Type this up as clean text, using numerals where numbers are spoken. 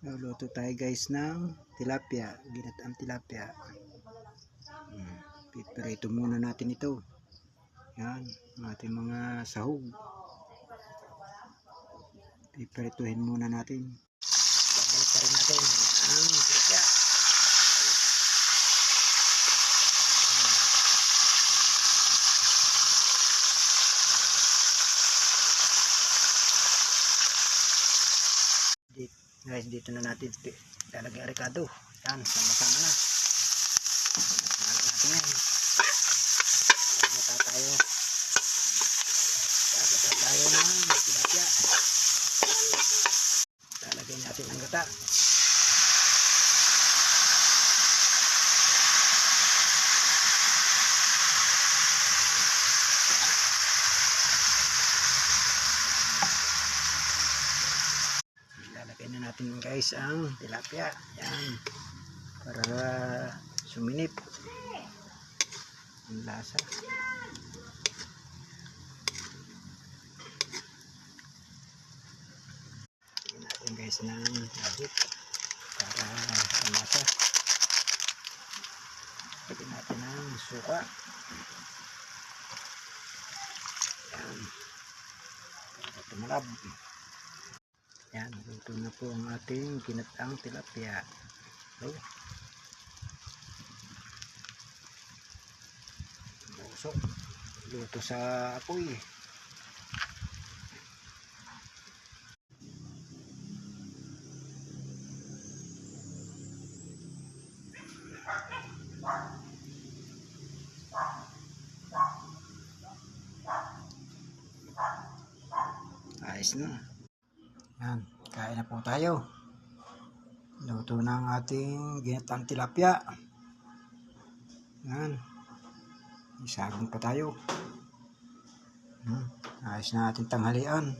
Luto tayo guys ng tilapia, ginataang tilapia. Piprito muna natin ito. Yan, ating mga sahog. Piprituhin muna natin. Pagkita rin natin ang tilapia. Guys, dito na natin lalagay ang rekado. Yan, sama-sama na. Lalagay natin yan. Lalagay tayo ng tilapia. Lalagay natin ang gata. Lalagay na natin guys ang tilapia. Yan, para suminip ang lasa. Lagyan natin guys ng magic para lumasa. Lagyan natin ng suka. Yan, para tumalab. Yan, luto na po ang ating ginataang tilapia. Busok. Luto sa apoy. Ayos na. Yan, kain na po tayo. Luto na ang ating ginataang tilapia. Yan, isaging pa tayo. Ayos na ating tanghalian.